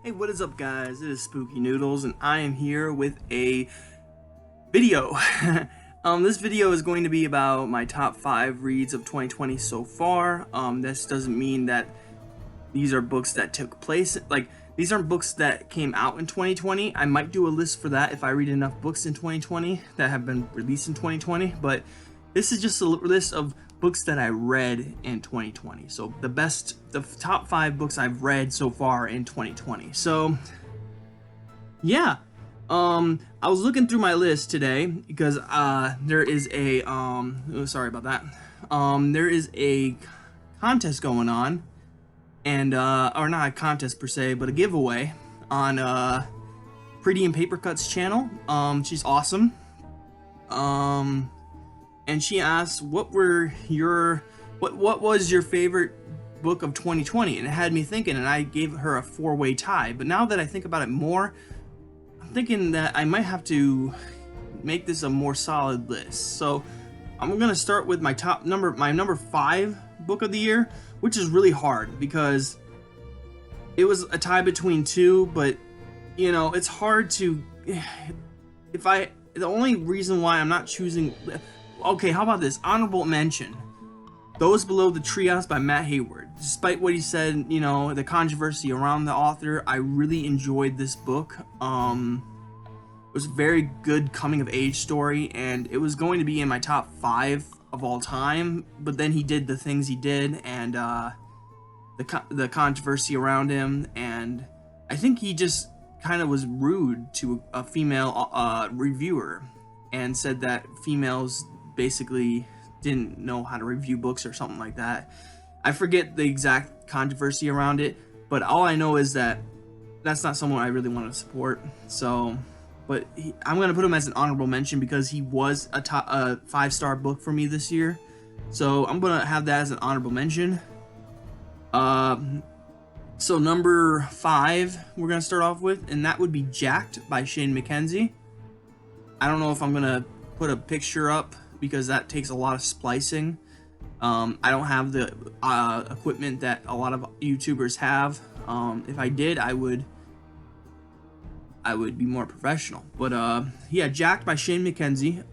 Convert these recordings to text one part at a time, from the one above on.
Hey, what is up, guys? It is Spooky Noodles, and I am here with a video. This video is going to be about my top 5 reads of 2020 so far. This doesn't mean that these are books that took place, these aren't books that came out in 2020. I might do a list for that if I read enough books in 2020 that have been released in 2020, but this is just a list of books that I read in 2020. So the top 5 books I've read so far in 2020. So yeah, I was looking through my list today because there is a sorry about that. There is a contest going on, and or not a contest per se, but a giveaway on Pretty and Paper Cuts channel. She's awesome. And she asked, what was your favorite book of 2020? And it had me thinking, and I gave her a 4-way tie. But now that I think about it more, I'm thinking that I might have to make this a more solid list. So I'm gonna start with my number 5 book of the year, which is really hard because it was a tie between 2, but you know, it's hard to, the only reason why I'm not choosing, okay, how about this? Honorable mention. Those Below the Treehouse by Matt Hayward. Despite what he said, you know, the controversy around the author, I really enjoyed this book. It was a very good coming of age story, and it was going to be in my top 5 of all time, but then he did the things he did, and the controversy around him, and I think he just kind of was rude to a female reviewer and said that females basically didn't know how to review books or something like that. I forget the exact controversy around it, but all I know is that that's not someone I really want to support. So, but I'm gonna put him as an honorable mention because he was a 5-star book for me this year. So I'm gonna have that as an honorable mention. So number 5 we're gonna start off with, and that would be Jacked by Shane McKenzie. I don't know if I'm gonna put a picture up because that takes a lot of splicing. I don't have the equipment that a lot of YouTubers have. If I did, I would be more professional. But yeah, Jacked by Shane McKenzie.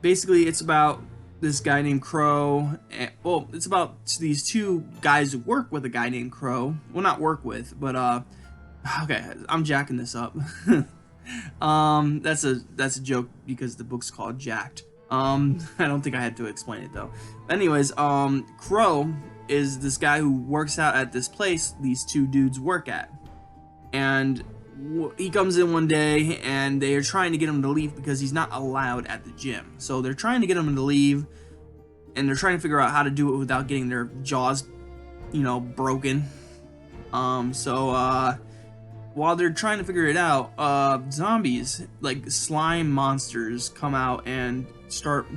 Basically, it's about this guy named Crow. Well, it's about these 2 guys who work with a guy named Crow. Well, not work with, but okay, I'm jacking this up. That's a joke because the book's called Jacked. I don't think I had to explain it though. Anyways, Crow is this guy who works out at this place these 2 dudes work at, and he comes in one day and they are trying to get him to leave because he's not allowed at the gym. So they're trying to get him to leave, and they're trying to figure out how to do it without getting their jaws, you know, broken. While they're trying to figure it out, zombies, like slime monsters, come out and start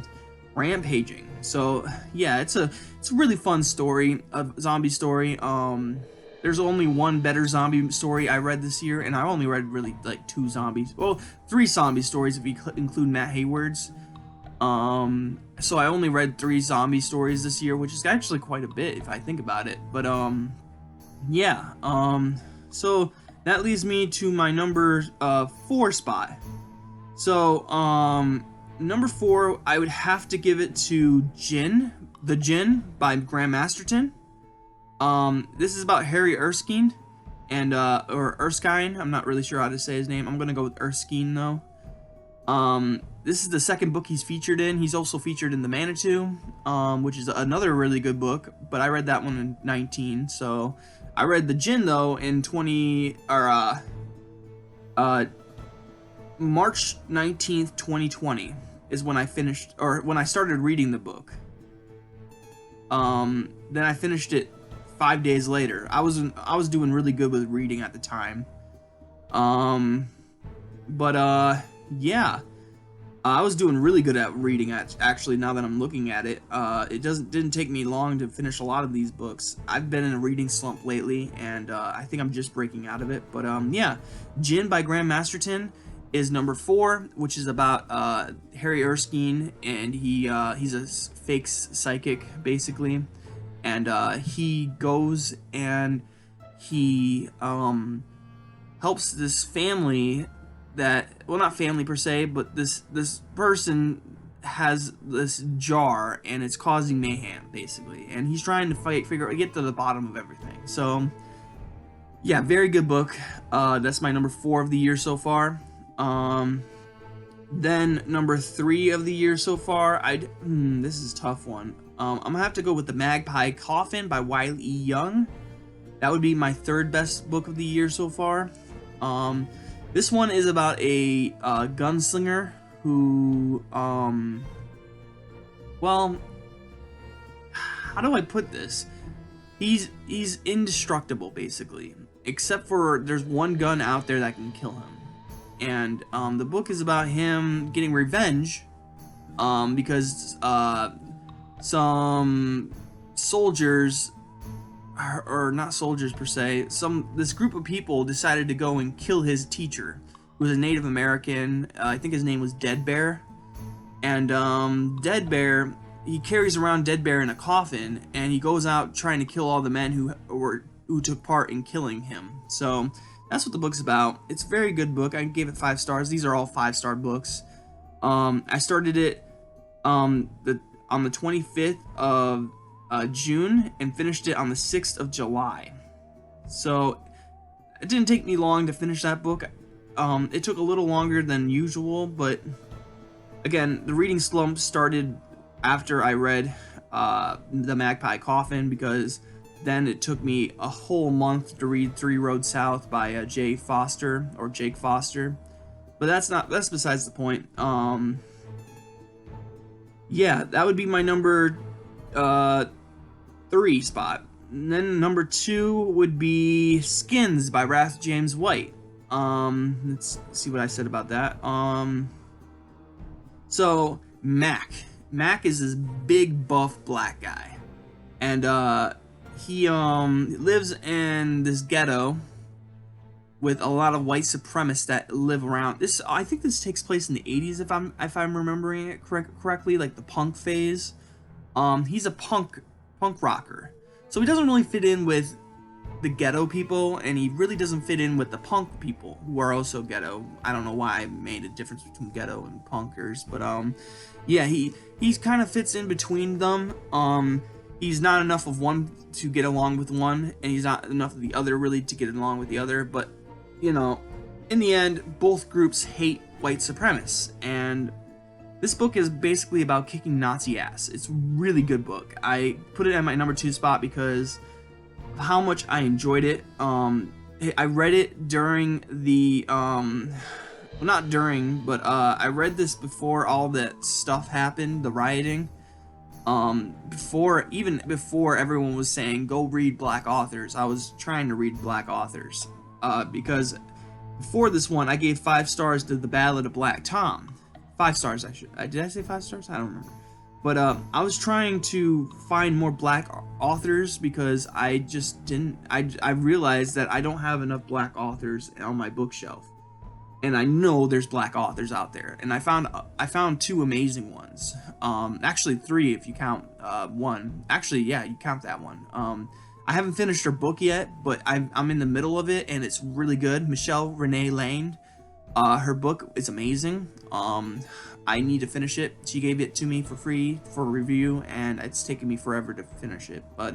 rampaging. So yeah, it's a really fun story, a zombie story. There's only one better zombie story I read this year, and I only read really like 2 zombies. Well, 3 zombie stories if you include Matt Hayward's. So I only read 3 zombie stories this year, which is actually quite a bit if I think about it. But yeah. So that leads me to my number 4 spot. So number 4, I would have to give it to The Djinn by Graham Masterton. This is about Harry Erskine, and or Erskine. I'm not really sure how to say his name. I'm gonna go with Erskine though. This is the 2nd book he's featured in. He's also featured in The Manitou, which is another really good book, but I read that one in 19. So I read The Djinn though in March 19th, 2020 is when I finished, or when I started reading the book. Then I finished it 5 days later. I was doing really good with reading at the time. Yeah. I was doing really good at reading, actually, now that I'm looking at it. It didn't take me long to finish a lot of these books. I've been in a reading slump lately, and I think I'm just breaking out of it. But yeah, Djinn by Graham Masterton is number 4, which is about Harry Erskine, and he's a fake psychic, basically. And he goes and he helps this family that, well, not family per se, but this person has this jar and it's causing mayhem basically, and he's trying to get to the bottom of everything. So yeah, very good book. That's my number 4 of the year so far. Then number 3 of the year so far, this is a tough one. I'm gonna have to go with The Magpie Coffin by Wiley E. Young. That would be my 3rd best book of the year so far. This one is about a gunslinger who, well, how do I put this? He's indestructible basically, except for there's one gun out there that can kill him. And the book is about him getting revenge because some soldiers, or not soldiers per se, this group of people decided to go and kill his teacher, who was a Native American. I think his name was Dead Bear. And Dead Bear, he carries around Dead Bear in a coffin, and he goes out trying to kill all the men who took part in killing him. So that's what the book's about. It's a very good book. I gave it 5 stars. These are all 5-star books. I started it on the 25th of June and finished it on the 6th of July. So it didn't take me long to finish that book. It took a little longer than usual, but again, the reading slump started after I read The Magpie Coffin, because then it took me a whole month to read 3 Roads South by Jake Foster. But that's besides the point. Yeah, that would be my number 3 spot. And then number 2 would be Skins by Wrath James White. Let's see what I said about that. So Mac is this big buff black guy, and he lives in this ghetto with a lot of white supremacists that live around this. I think this takes place in the 80s, if I'm remembering it correctly, like the punk phase. He's a punk rocker, so he doesn't really fit in with the ghetto people, and he really doesn't fit in with the punk people who are also ghetto. I don't know why I made a difference between ghetto and punkers, but yeah, he kind of fits in between them. He's not enough of one to get along with one, and he's not enough of the other really to get along with the other. But you know, in the end, both groups hate white supremacists, and this book is basically about kicking Nazi ass. It's a really good book. I put it at my number 2 spot because of how much I enjoyed it. I read it during the well, not during, but I read this before all that stuff happened, the rioting. Even before everyone was saying go read black authors, I was trying to read black authors, because before this one I gave 5 stars to The Ballad of Black Tom. 5 stars, did I say 5 stars? I don't remember. But I was trying to find more black authors because I just didn't. I realized that I don't have enough black authors on my bookshelf, and I know there's black authors out there. And I found 2 amazing ones. Actually 3 if you count one. Actually, yeah, you count that one. I haven't finished her book yet, but I'm in the middle of it, and it's really good. Michelle Renee Lane. Her book is amazing. I need to finish it. She gave it to me for free for review, and it's taken me forever to finish it. But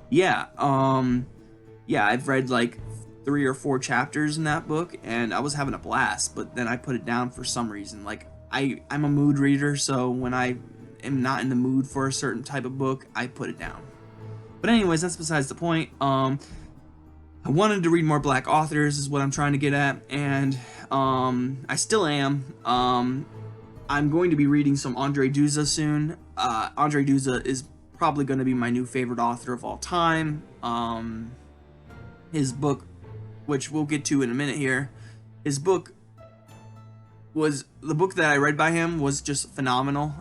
yeah, I've read like 3 or 4 chapters in that book, and I was having a blast. But then I put it down for some reason. Like I'm a mood reader, so when I am not in the mood for a certain type of book, I put it down. But anyways, that's besides the point. I wanted to read more black authors is what I'm trying to get at, and I still am. I'm going to be reading some Andre Duza soon. Andre Duza is probably going to be my new favorite author of all time. His book, which we'll get to in a minute here, the book that I read by him was just phenomenal.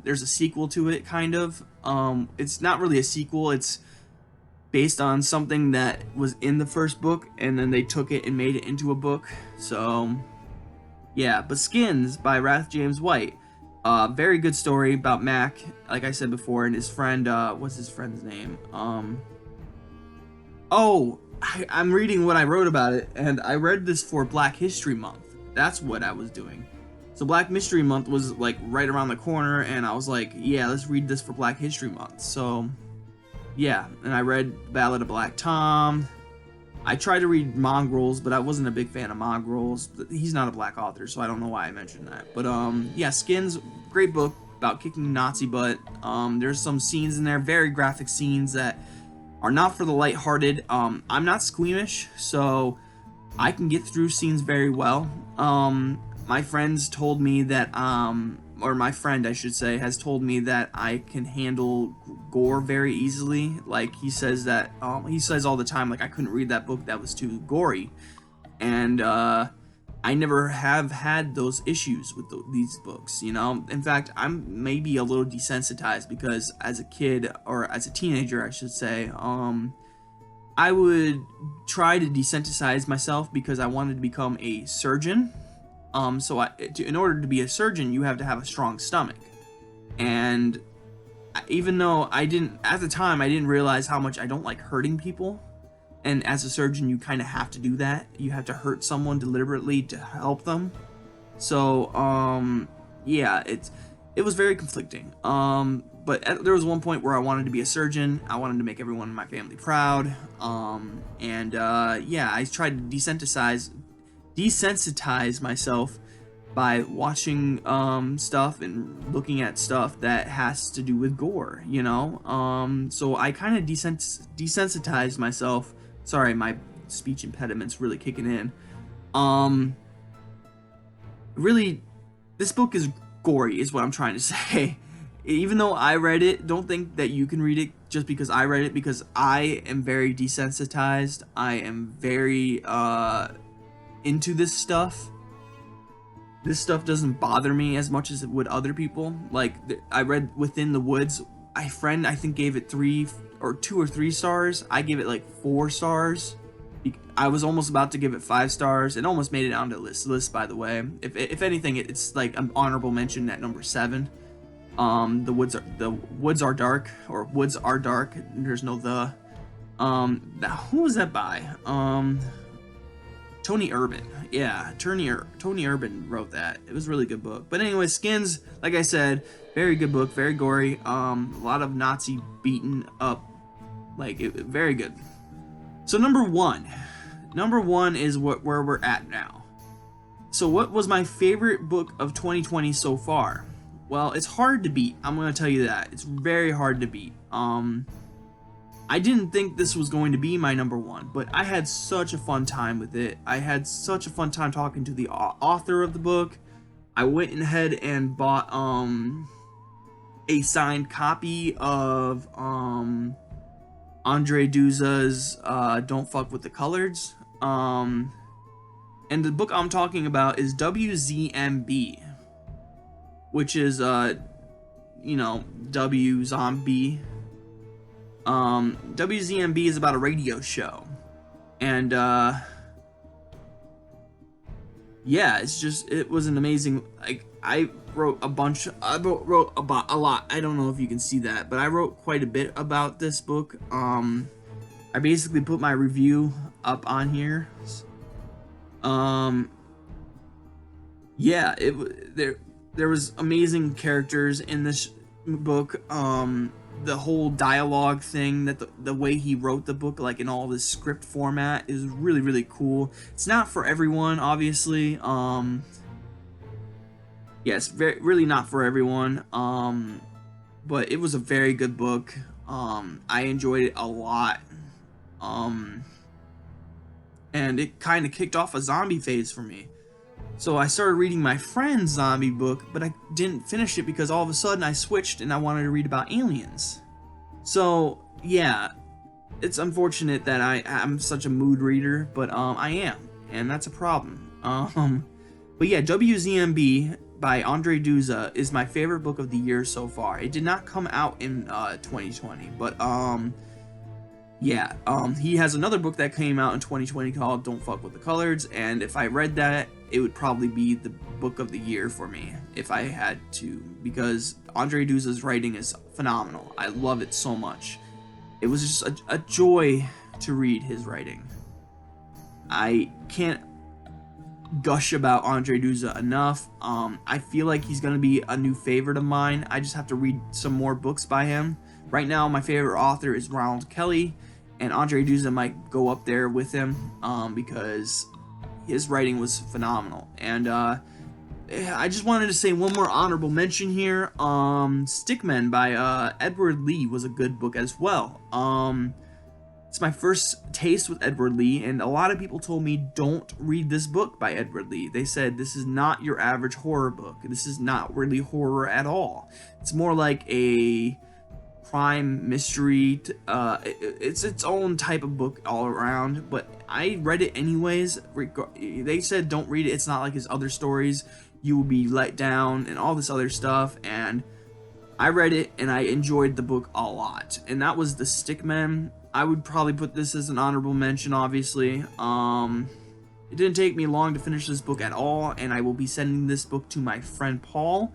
There's a sequel to it, kind of. It's not really a sequel, it's based on something that was in the first book, and then they took it and made it into a book. So yeah, but Skins by Wrath James White, very good story about Mac, like I said before, and his friend, what's his friend's name? Oh, I'm reading what I wrote about it, and I read this for Black History Month. That's what I was doing. So Black History Month was like right around the corner, and I was like, yeah, let's read this for Black History Month. So yeah, and I read Ballad of Black Tom. I tried to read Mongrels, but I wasn't a big fan of Mongrels. He's not a black author, so I don't know why I mentioned that. But yeah, Skins, great book about kicking Nazi butt. There's some scenes in there, very graphic scenes that are not for the lighthearted. I'm not squeamish, so I can get through scenes very well. My friends told me that, or my friend, I should say, has told me that I can handle gore very easily. Like, he says that, he says all the time, like, I couldn't read that book, that was too gory. And, I never have had those issues with these books, you know? In fact, I'm maybe a little desensitized because as a kid, or as a teenager, I should say, I would try to desensitize myself because I wanted to become a surgeon. In order to be a surgeon, you have to have a strong stomach. And even though at the time, I didn't realize how much I don't like hurting people. And as a surgeon, you kind of have to do that. You have to hurt someone deliberately to help them. So, yeah, it was very conflicting. But there was one point where I wanted to be a surgeon. I wanted to make everyone in my family proud. Yeah, I tried to desensitize myself by watching stuff and looking at stuff that has to do with gore, you know? So I kind of desensitized myself. Sorry, my speech impediment's really kicking in. Really, this book is gory, is what I'm trying to say. Even though I read it, don't think that you can read it just because I read it, because I am very desensitized. I am very into this stuff. This stuff doesn't bother me as much as it would other people. Like, I read Within the Woods. My friend, I think, gave it 2 or 3 stars. I gave it like 4 stars. I was almost about to give it 5 stars. It almost made it onto the list, by the way. If anything, it's like an honorable mention at number 7. The woods are dark, or woods are dark. There's no the. Who was that by? Tony Urban. Yeah, Tony Urban wrote that. It was a really good book. But anyway, Skins, like I said, very good book, very gory. A lot of Nazi beaten up, very good. So number one is where we're at now. So what was my favorite book of 2020 so far? Well, it's hard to beat. I'm gonna tell you that. It's very hard to beat. I didn't think this was going to be my number one, but I had such a fun time with it. I had such a fun time talking to the author of the book. I went ahead and bought a signed copy of Andre Duza's Don't Fuck with the Coloreds. And the book I'm talking about is WZMB, which is W Zombie. WZMB is about a radio show, and yeah, it was an amazing. I wrote about a lot. I don't know if you can see that, but I wrote quite a bit about this book. I basically put my review up on here. Yeah, there was amazing characters in this book. The whole dialogue thing, that the way he wrote the book, like in all this script format, is really, really cool. It's not for everyone, obviously. Yes, really not for everyone. But it was a very good book. I enjoyed it a lot. And it kind of kicked off a zombie phase for me. So I started reading my friend's zombie book, but I didn't finish it because all of a sudden I switched and I wanted to read about aliens. So yeah, it's unfortunate that I'm such a mood reader, but I am, and that's a problem. But yeah, WZMB by Andre Duza is my favorite book of the year so far. It did not come out in 2020, but yeah, he has another book that came out in 2020 called Don't Fuck with the Coloreds, and if I read that, it would probably be the book of the year for me if I had to, because Andre Duza's writing is phenomenal. I love it so much. It was just a joy to read his writing. I can't gush about Andre Duza enough. I feel like he's going to be a new favorite of mine. I just have to read some more books by him. Right now, my favorite author is Ronald Kelly, and Andre Duza might go up there with him because his writing was phenomenal. And I just wanted to say one more honorable mention here. Stickmen by Edward Lee was a good book as well. It's my first taste with Edward Lee, and a lot of people told me don't read this book by Edward Lee. They said this is not your average horror book. This is not really horror at all. It's more like a crime mystery. It's its own type of book all around, but I read it anyways. They said don't read it. It's not like his other stories. You will be let down and all this other stuff, and I read it and I enjoyed the book a lot. And that was The Stickmen. I would probably put this as an honorable mention, obviously. It didn't take me long to finish this book at all, and I will be sending this book to my friend Paul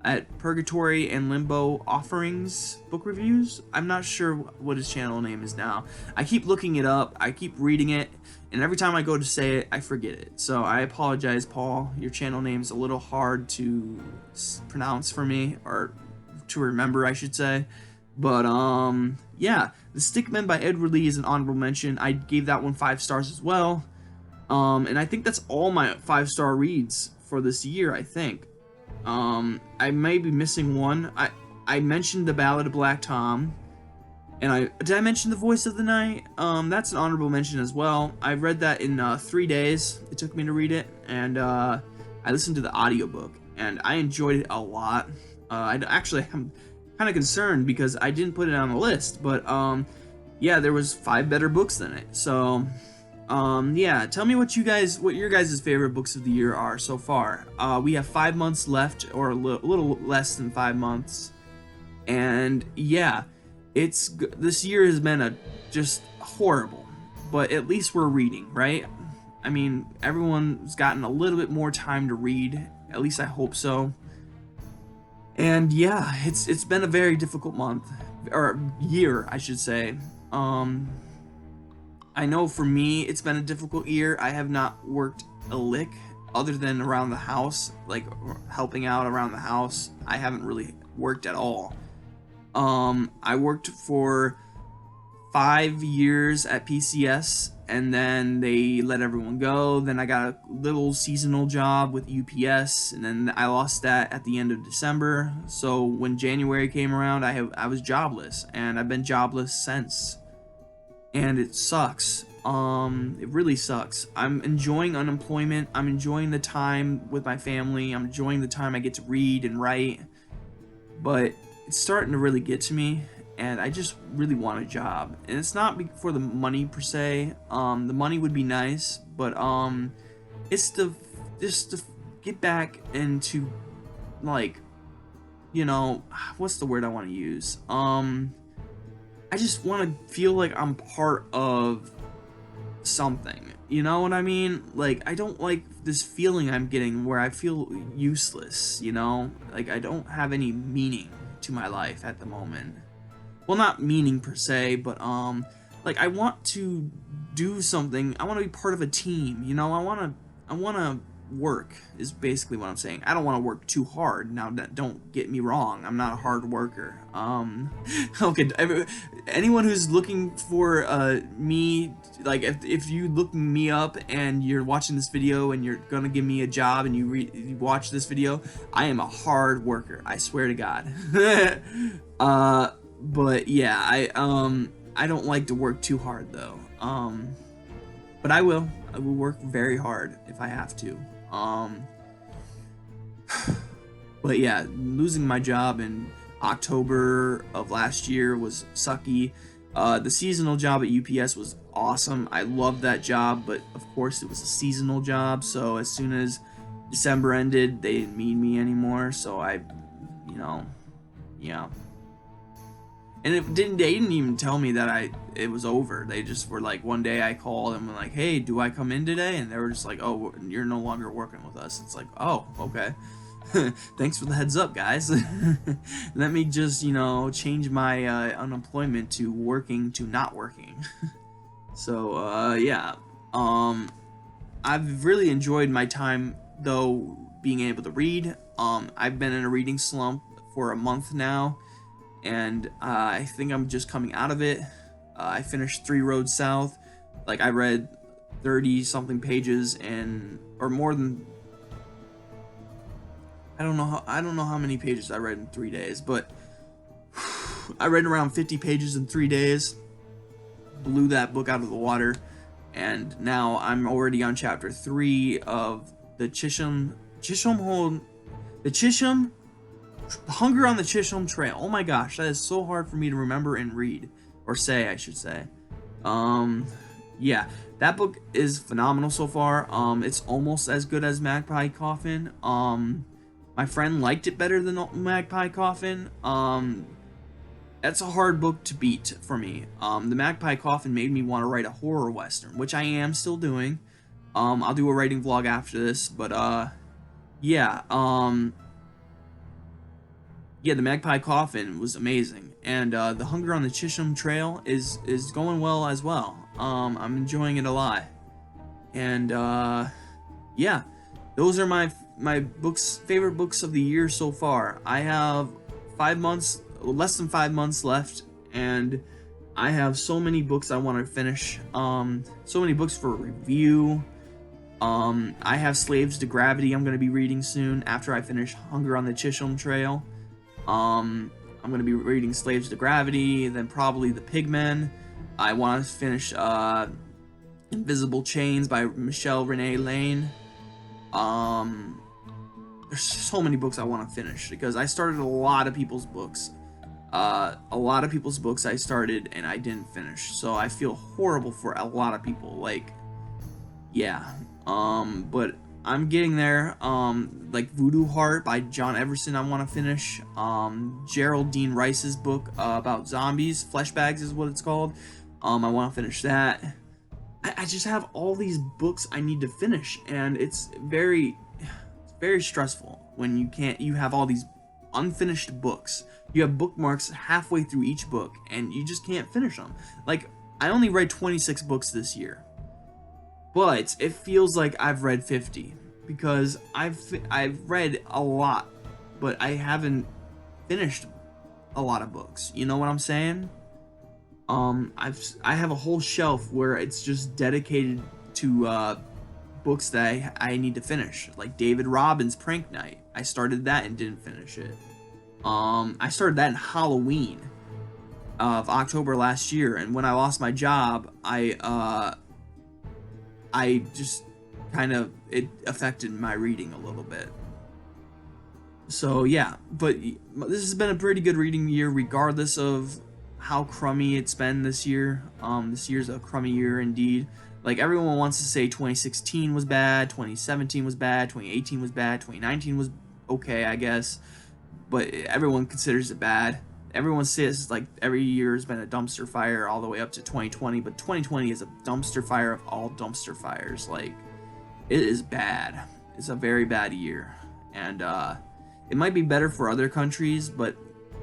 at Purgatory and Limbo Offerings Book Reviews. I'm not sure what his channel name is now. I keep looking it up, I keep reading it, and every time I go to say it, I forget it. So I apologize, Paul. Your channel name is a little hard to pronounce for me, or to remember, I should say. But yeah, The Stickmen by Edward Lee is an honorable mention. I gave that one 5 stars as well. And I think that's all my 5-star reads for this year, I think. I may be missing one. I mentioned The Ballad of Black Tom. And did I mention The Voice of the Night? That's an honorable mention as well. I read that in 3 days. It took me to read it. And I listened to the audiobook. And I enjoyed it a lot. I'm kind of concerned because I didn't put it on the list, but yeah, there was 5 better books than it. So yeah, tell me what your guys' favorite books of the year are so far. We have 5 months left, or a little less than 5 months, and yeah, this year has been just horrible, but at least we're reading, right? I mean, everyone's gotten a little bit more time to read, at least I hope so. And yeah, it's been a very difficult month, or year, I should say. I know for me, it's been a difficult year. I have not worked a lick other than around the house, like helping out around the house. I haven't really worked at all. I worked for 5 years at PCS, and then they let everyone go. Then I got a little seasonal job with UPS, and then I lost that at the end of December. So when January came around, I was jobless, and I've been jobless since. And it sucks. It really sucks. I'm enjoying unemployment. I'm enjoying the time with my family. I'm enjoying the time I get to read and write. But it's starting to really get to me, and I just really want a job. And it's not for the money per se. The money would be nice, but it's just to get back into, like, you know, what's the word I want to use? I just want to feel like I'm part of something. You know what I mean? Like, I don't like this feeling I'm getting where I feel useless, you know? Like, I don't have any meaning to my life at the moment. Well, not meaning per se, but like, I want to do something. I want to be part of a team, you know? I want to work is basically what I'm saying. I don't want to work too hard. Now, don't get me wrong. I'm not a hard worker. Okay, anyone who's looking for me, like, if you look me up and you're watching this video and you're gonna give me a job and you watch this video, I am a hard worker. I swear to God. But yeah, I don't like to work too hard though. But I will work very hard if I have to. But yeah, losing my job in October of last year was sucky. The seasonal job at UPS was awesome. I loved that job, but of course it was a seasonal job, so as soon as December ended, they didn't need me anymore, so yeah. And they didn't even tell me that it was over. They just were like, one day I called and were like, hey, do I come in today? And they were just like, oh, you're no longer working with us. It's like, oh, okay. Thanks for the heads up, guys. Let me just, change my unemployment to working to not working. So yeah, I've really enjoyed my time though being able to read. I've been in a reading slump for a month now, and I think I'm just coming out of it. I finished Three Roads South. Like, I read 30 something pages, and or more than, I don't know how many pages I read in 3 days, but I read around 50 pages in 3 days. Blew that book out of the water, and now I'm already on chapter 3 of the Hunger on the Chisholm Trail. Oh my gosh, that is so hard for me to remember and read, or say, I should say. Yeah, that book is phenomenal so far. It's almost as good as Magpie Coffin. My friend liked it better than Magpie Coffin. That's a hard book to beat for me. The Magpie Coffin made me want to write a horror western, which I am still doing. I'll do a writing vlog after this, but yeah, yeah, the Magpie Coffin was amazing, and the Hunger on the Chisholm Trail is going well as well. I'm enjoying it a lot, and yeah, those are my favorite books of the year so far. I have less than 5 months left, and I have so many books I want to finish. So many books for review. I have Slaves to Gravity I'm going to be reading soon after I finish Hunger on the Chisholm Trail. I'm going to be reading Slaves to Gravity, then probably The Pigmen. I want to finish Invisible Chains by Michelle Renee Lane. There's so many books I want to finish because I started a lot of people's books. A lot of people's books I started and I didn't finish, so I feel horrible for a lot of people. Like, yeah. But I'm getting there. Like Voodoo Heart by John Everson I want to finish. Geraldine Rice's book about zombies, Flesh Bags is what it's called. I want to finish that. I just have all these books I need to finish, and it's very stressful when you have all these unfinished books. You have bookmarks halfway through each book, and you just can't finish them. Like, I only read 26 books this year, but it feels like I've read 50 because I've read a lot, but I haven't finished a lot of books. You know what I'm saying? I have a whole shelf where it's just dedicated to books that I need to finish, like David Robbins' Prank Night. I started that and didn't finish it. I started that in Halloween of October last year, and when I lost my job, I just it affected my reading a little bit. So yeah, but this has been a pretty good reading year regardless of how crummy it's been this year. This year's a crummy year indeed. Like, everyone wants to say 2016 was bad, 2017 was bad, 2018 was bad, 2019 was okay, I guess, but everyone considers it bad. Everyone says, like, every year has been a dumpster fire all the way up to 2020, but 2020 is a dumpster fire of all dumpster fires. Like, it is bad. It's a very bad year, and it might be better for other countries, but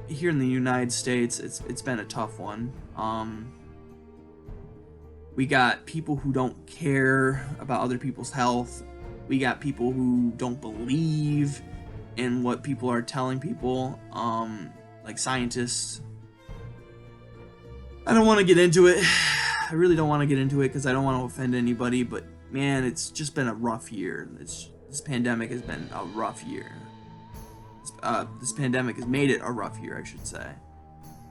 here in the United States, it's been a tough one. We got people who don't care about other people's health. We got people who don't believe in what people are telling people, like scientists. I don't want to get into it. I really don't want to get into it because I don't want to offend anybody, but man, it's just been a rough year. This pandemic has been a rough year. This pandemic has made it a rough year, I should say.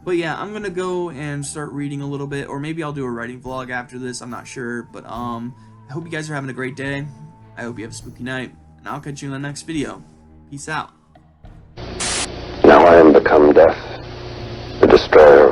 But yeah, I'm gonna go and start reading a little bit, or maybe I'll do a writing vlog after this, I'm not sure. But I hope you guys are having a great day. I hope you have a spooky night, and I'll catch you in the next video. Peace out. Now I am become death, the destroyer